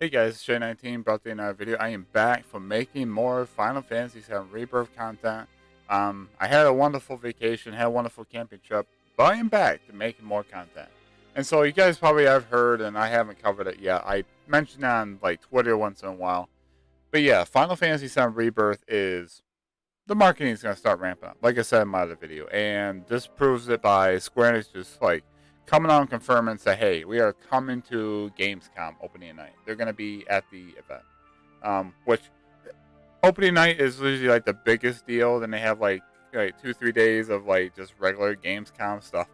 Hey guys, it's J19 brought to you another video. I am back for making more Final Fantasy VII Rebirth content. I had a wonderful vacation, had a wonderful camping trip, but I am back to making more content. And so you guys probably have heard, and I haven't covered it yet. I mentioned on like Twitter once in a while. But yeah, Final Fantasy VII Rebirth is the marketing is going to start ramping up, like I said in my other video. And this proves it by Square Enix just like coming out and confirming and say, hey, we are coming to Gamescom opening night. They're going to be at the event. Which opening night is usually like the biggest deal. Then they have like 2-3 days of like just regular Gamescom stuff.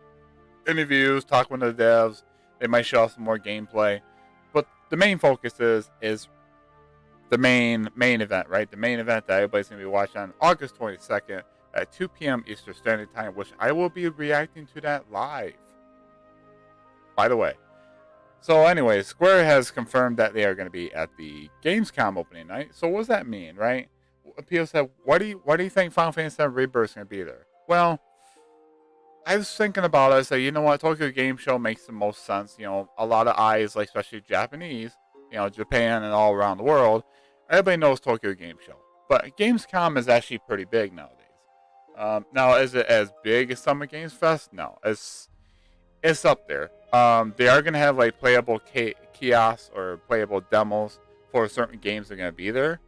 Interviews, talking with the devs. They might show off some more gameplay. But the main focus is the main event, right? The main event that everybody's going to be watching on August 22nd at 2 p.m. Eastern Standard Time, which I will be reacting to that live, by the way. So anyway, Square has confirmed that they are going to be at the Gamescom opening night. So what does that mean, right? People said, why do you think Final Fantasy VII Rebirth is going to be there? Well, I was thinking about it. I said, you know what, Tokyo Game Show makes the most sense. You know, a lot of eyes, like especially Japanese, Japan and all around the world. Everybody knows Tokyo Game Show, but Gamescom is actually pretty big nowadays. Now, is it as big as Summer Games Fest? No, it's up there. They are going to have like playable kiosks or playable demos for certain games that are going to be there.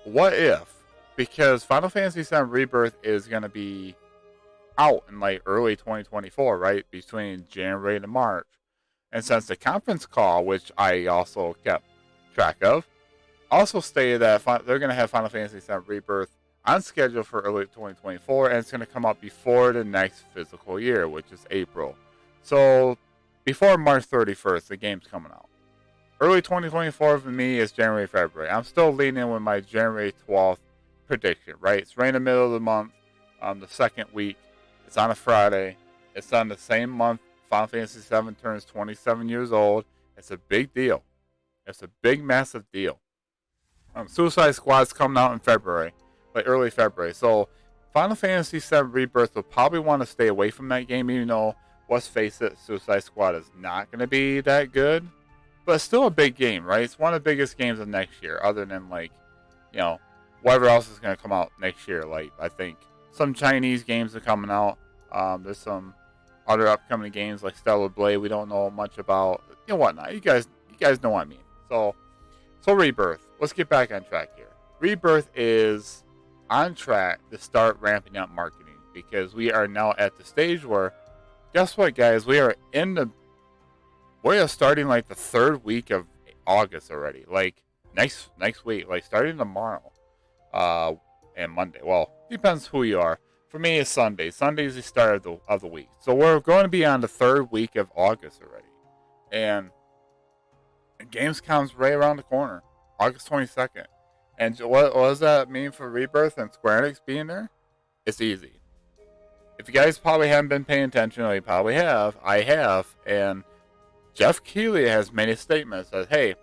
What if? Because Final Fantasy VII Rebirth is going to be out in like early 2024, right? Between January and March. And since the conference call, which I also kept track of, also stated that they're going to have Final Fantasy VII Rebirth on schedule for early 2024, and it's going to come out before the next physical year, which is April. So, before March 31st, the game's coming out. Early 2024 for me is January, February. I'm still leaning with my January 12th prediction, right? It's right in the middle of the month, the second week. It's on a Friday. It's on the same month Final Fantasy VII turns 27 years old. It's a big deal. It's a big, massive deal. Suicide Squad's coming out in February, like early February. So Final Fantasy VII Rebirth will probably want to stay away from that game, even though, let's face it, Suicide Squad is not going to be that good. But it's still a big game, right? It's one of the biggest games of next year, other than whatever else is going to come out next year. Like, I think some Chinese games are coming out. There's some other upcoming games like Stellar Blade we don't know much about, whatnot. You guys know what I mean. So Rebirth. Let's get back on track here. Rebirth is on track to start ramping up marketing because we are now at the stage where, guess what, guys? We are starting like the third week of August already. Like next week, like starting tomorrow, and Monday. Well, depends who you are. For me, it's Sunday. Sunday is the start of the week. So we're going to be on the third week of August already. And Gamescom's right around the corner. August 22nd. And what does that mean for Rebirth and Square Enix being there? It's easy. If you guys probably haven't been paying attention, or you probably have, I have. And Geoff Keighley has made a statement that, hey,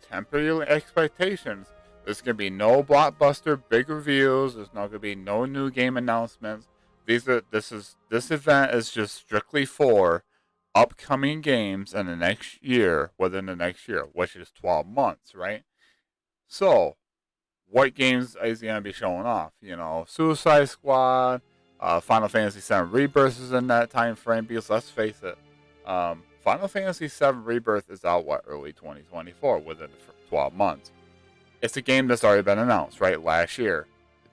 temper your expectations. There's going to be no blockbuster big reviews. There's not going to be no new game announcements. This event is just strictly for upcoming games in the next year, within the next year, which is 12 months, right? So, what games is he going to be showing off? Suicide Squad, Final Fantasy VII Rebirth is in that time frame, because let's face it, Final Fantasy VII Rebirth is out, early 2024, within 12 months. It's a game that's already been announced, right, last year.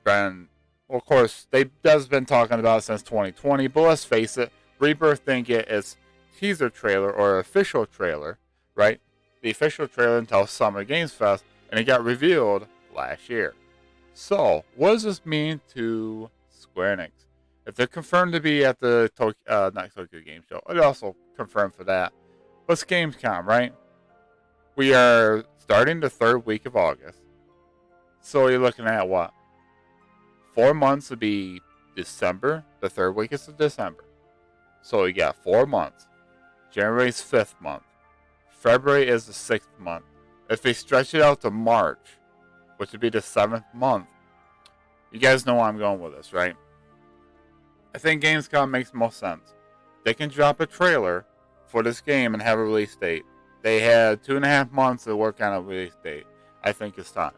Of course, they've been talking about it since 2020, but let's face it, Rebirth didn't get its teaser trailer or official trailer, right? The official trailer until Summer Games Fest, and it got revealed last year. So, what does this mean to Square Enix? If they're confirmed to be at the not Tokyo Game Show, it also confirmed for that. What's Gamescom, right? We are starting the third week of August. So you're looking at what? 4 months would be December. The third week is December. So you got 4 months. January's 5th month. February is the 6th month. If they stretch it out to March, which would be the 7th month, you guys know where I'm going with this, right? I think Gamescom makes most sense. They can drop a trailer for this game and have a release date. They had 2.5 months to work on a release date. I think it's time.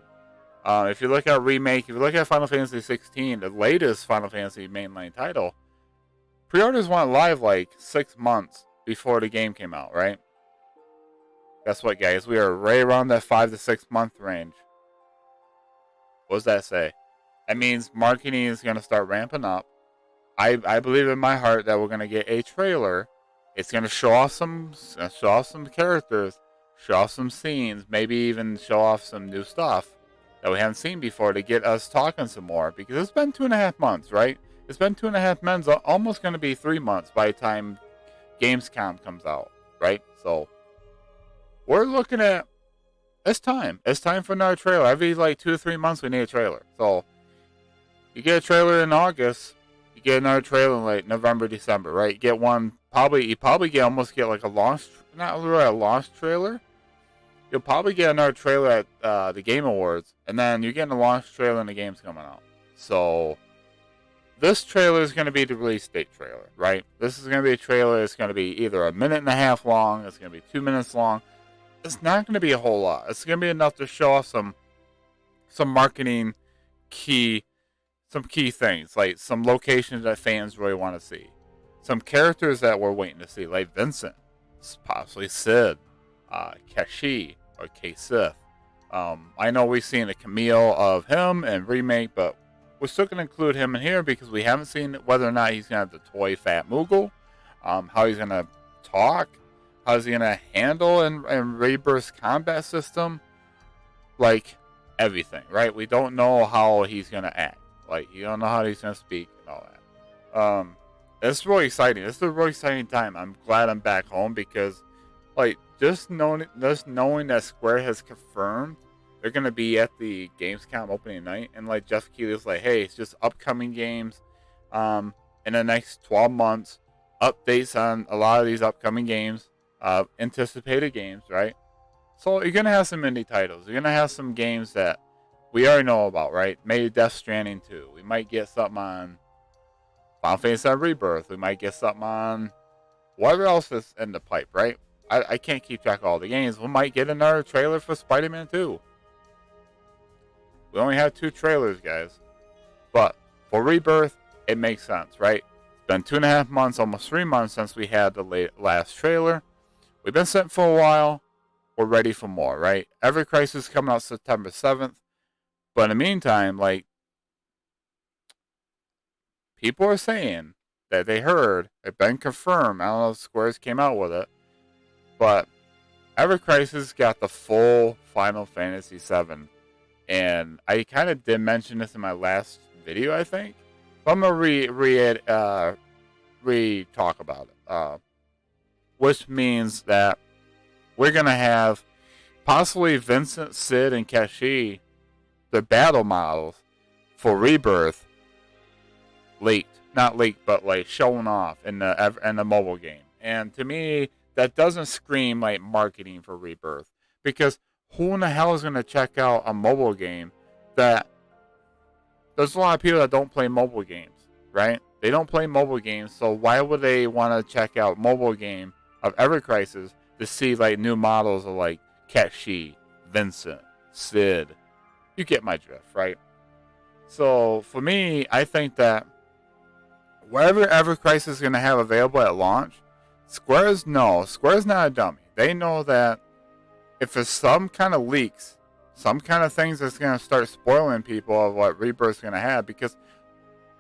If you look at Remake, if you look at Final Fantasy 16, the latest Final Fantasy mainline title, pre-orders went live like 6 months before the game came out, right? Guess what, guys? We are right around that 5 to 6 month range. What does that say? That means marketing is going to start ramping up. I believe in my heart that we're going to get a trailer. It's going to show off some characters, show off some scenes, maybe even show off some new stuff that we haven't seen before to get us talking some more. Because it's been 2.5 months, right? It's been 2.5 months, almost going to be 3 months by the time Gamescom comes out, right? So we're looking at, it's time. It's time for another trailer. Every like 2 to 3 months we need a trailer. So you get a trailer in August, you get another trailer in like November, December, right? You get one, you probably almost get like a launch, not really a launch trailer. You'll probably get another trailer at the Game Awards, and then you're getting a launch trailer and the game's coming out. So this trailer is going to be the release date trailer, right? This is going to be a trailer. It's going to be either 1.5 minutes long. It's going to be 2 minutes long. It's not going to be a whole lot. It's going to be enough to show off some marketing key things, like some locations that fans really want to see, some characters that we're waiting to see, like Vincent, possibly Sid, Kashi, or K-Sith. I know we've seen a cameo of him in Remake, but we're still going to include him in here because we haven't seen whether or not he's going to have the toy Fat Moogle, how he's going to talk, how he's going to handle in Rebirth's combat system, like everything, right? We don't know how he's going to act. Like, you don't know how he's going to speak and all that. It's really exciting. This is a really exciting time. I'm glad I'm back home because, like, just knowing that Square has confirmed they're going to be at the Gamescom opening night, and like Geoff Keighley was like, hey, it's just upcoming games in the next 12 months, updates on a lot of these upcoming games, anticipated games, right? So you're going to have some indie titles. You're going to have some games that we already know about, right? Maybe Death Stranding 2. We might get something on Final Fantasy VII Rebirth. We might get something on whatever else is in the pipe, right? I can't keep track of all the games. We might get another trailer for Spider-Man 2. We only have 2 trailers, guys. But for Rebirth, it makes sense, right? It's been 2.5 months, almost 3 months since we had the last trailer. We've been sitting for a while. We're ready for more, right? Every Crisis coming out September 7th. But in the meantime, like, people are saying that they heard, it's been confirmed, I don't know if Squares came out with it, but Ever Crisis got the full Final Fantasy VII. And I kind of did mention this in my last video, I think. But I'm going to re-talk about it. Which means that we're going to have possibly Vincent, Sid, and Kashi, the battle models for Rebirth, leaked. Not leaked, but like showing off in the mobile game. And to me, that doesn't scream like marketing for Rebirth. Because who in the hell is going to check out a mobile game that... There's a lot of people that don't play mobile games, right? They don't play mobile games, so why would they want to check out mobile game of Ever Crisis to see like new models of like Kashi, Vincent, Sid? You get my drift, right? So for me, I think that whatever Ever Crisis is going to have available at launch, Square's not a dummy. They know that if there's some kind of leaks, some kind of things that's going to start spoiling people of what Rebirth's going to have, because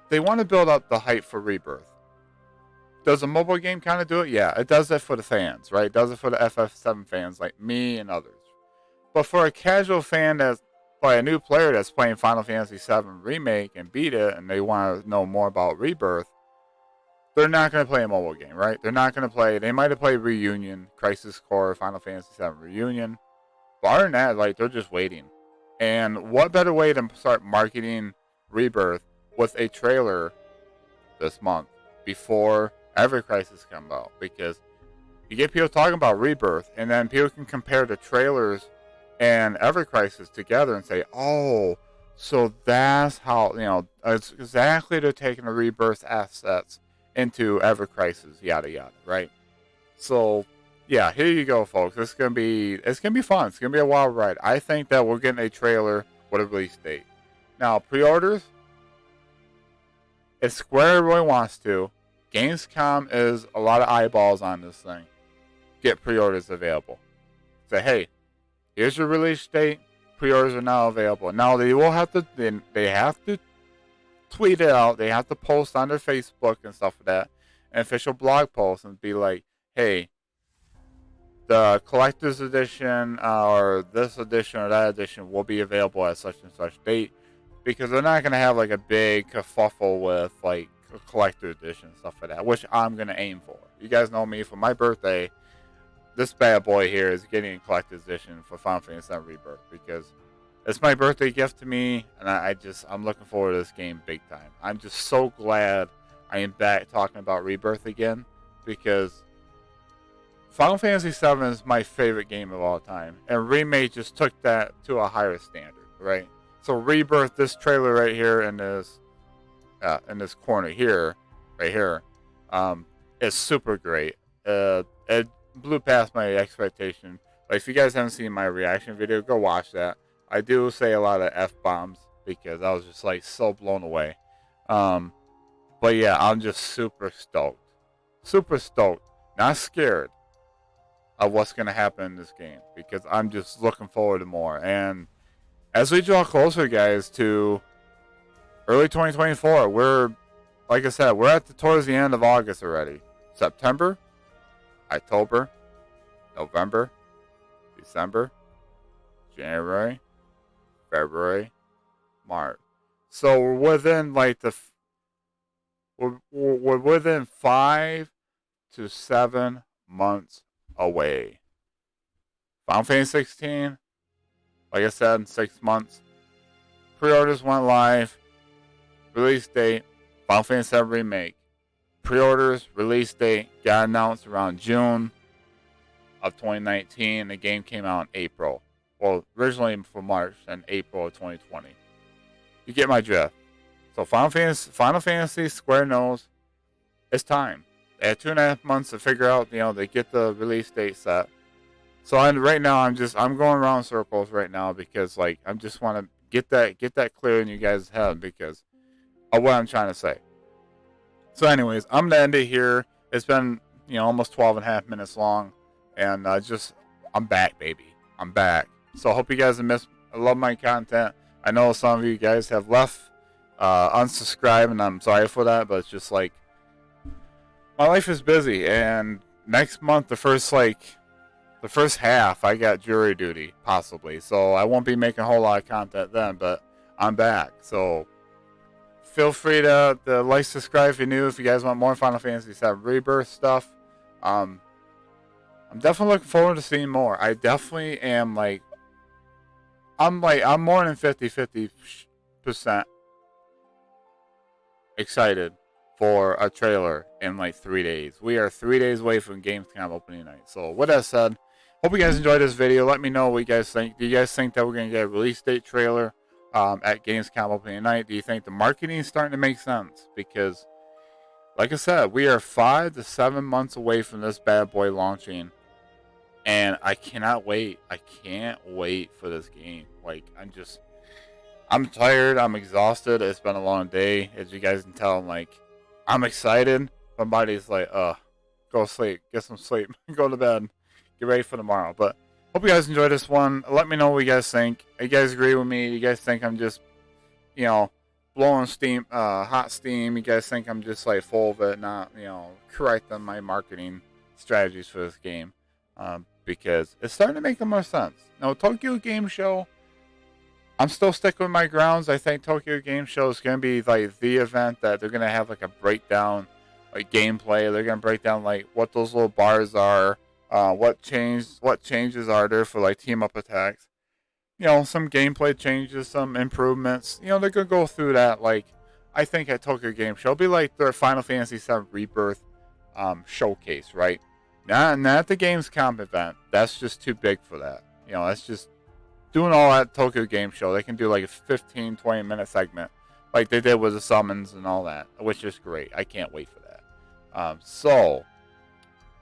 they want to build up the hype for Rebirth. Does a mobile game kind of do it? Yeah, it does that for the fans, right? It does it for the FF7 fans like me and others. But for a casual fan that's a new player that's playing Final Fantasy VII Remake and beat it, and they want to know more about Rebirth, they're not going to play a mobile game, right? They're not going to play... They might have played Reunion, Crisis Core, Final Fantasy VII Reunion. But other than that, like, they're just waiting. And what better way to start marketing Rebirth with a trailer this month before Ever Crisis comes out? Because you get people talking about Rebirth, and then people can compare the trailers and Ever Crisis together and say, oh, so that's how, it's exactly they're taking the Rebirth assets into Ever Crisis, yada yada, right? So yeah, here you go, folks. It's gonna be fun. It's gonna be a wild ride. I think that we're getting a trailer with a release date. Now, pre-orders, if Square really wants to, Gamescom is a lot of eyeballs on this thing. Get pre-orders available. Say, hey, here's your release date. Pre-orders are now available. Now they will have to. They have to tweet it out. They have to post on their Facebook and stuff like that, an official blog post, and be like, hey, the collector's edition or this edition or that edition will be available at such and such date, because they're not going to have like a big kerfuffle with like a collector edition and stuff like that, which I'm going to aim for. You guys know me, for my birthday, this bad boy here is getting a collector's edition for Final Fantasy VII Rebirth, because it's my birthday gift to me, and I'm looking forward to this game big time. I'm just so glad I am back talking about Rebirth again, because Final Fantasy VII is my favorite game of all time, and Remake just took that to a higher standard, right? So Rebirth, this trailer right here in this corner here, right here, is super great. It blew past my expectation. Like, if you guys haven't seen my reaction video, go watch that. I do say a lot of F-bombs because I was just like so blown away. But yeah, I'm just super stoked. Super stoked. Not scared of what's going to happen in this game, because I'm just looking forward to more. And as we draw closer, guys, to early 2024, we're, like I said, we're towards the end of August already. September, October, November, December, January, February, March. So we're within like we're within 5 to 7 months away. Final Fantasy 16, like I said, 6 months. Pre-orders went live. Release date, Final Fantasy VII Remake. Pre-orders, release date, got announced around June of 2019. The game came out in April. Well, originally for March, and April of 2020. You get my drift. So Final Fantasy, Square knows it's time. They had 2.5 months to figure out, they get the release date set. So right now I'm going around circles right now, because like I just want to get that clear in you guys' head, because of what I'm trying to say. So anyways, I'm gonna end it here. It's been almost 12.5 minutes long, and I'm back, baby. I'm back. So I hope you guys have I love my content. I know some of you guys have left unsubscribe, and I'm sorry for that, but it's just like my life is busy, and next month the first half I got jury duty possibly, so I won't be making a whole lot of content then, but I'm back. So feel free to like, subscribe if you're new, if you guys want more Final Fantasy VII Rebirth stuff. I'm definitely looking forward to seeing more. I definitely am I'm more than 50% excited for a trailer in like 3 days. We are 3 days away from Gamescom opening night. So with that said, hope you guys enjoyed this video. Let me know what you guys think. Do you guys think that we're going to get a release date trailer at Gamescom opening night? Do you think the marketing is starting to make sense? Because, like I said, we are 5 to 7 months away from this bad boy launching. And I cannot wait. I can't wait for this game. Like, I'm tired. I'm exhausted. It's been a long day. As you guys can tell, I'm excited. My body's like, go sleep. Get some sleep. Go to bed. Get ready for tomorrow. But hope you guys enjoyed this one. Let me know what you guys think. You guys agree with me? You guys think I'm just, blowing steam, hot steam? You guys think I'm just like full of it, not, correct on my marketing strategies for this game? Because it's starting to make more sense. Now, Tokyo Game Show, I'm still sticking with my grounds. I think Tokyo Game Show is going to be like the event that they're going to have like a breakdown, like gameplay. They're going to break down like what those little bars are, what changes are there for like team up attacks. Some gameplay changes, some improvements. They're going to go through that. Like, I think at Tokyo Game Show, it'll be like their Final Fantasy VII Rebirth showcase, right? Not the Gamescom event. That's just too big for that. That's just doing all that Tokyo Game Show. They can do like a 15, 20-minute segment like they did with the summons and all that, which is great. I can't wait for that. So,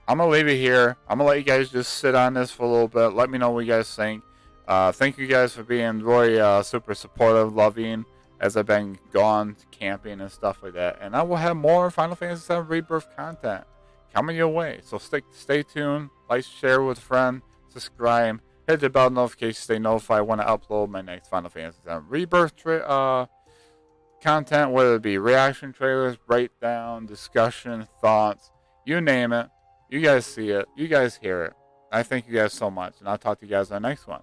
I'm going to leave it here. I'm going to let you guys just sit on this for a little bit. Let me know what you guys think. Thank you guys for being very super supportive, loving, as I've been gone camping and stuff like that. And I will have more Final Fantasy VII Rebirth content coming your way. So stay tuned. Like, share with a friend. Subscribe. Hit the bell notification to stay notified when I upload my next Final Fantasy VII Rebirth content, whether it be reaction trailers, breakdown, discussion, thoughts, you name it. You guys see it. You guys hear it. I thank you guys so much, and I'll talk to you guys on the next one.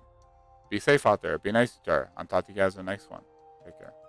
Be safe out there. Be nice to each other. I'll talk to you guys on the next one. Take care.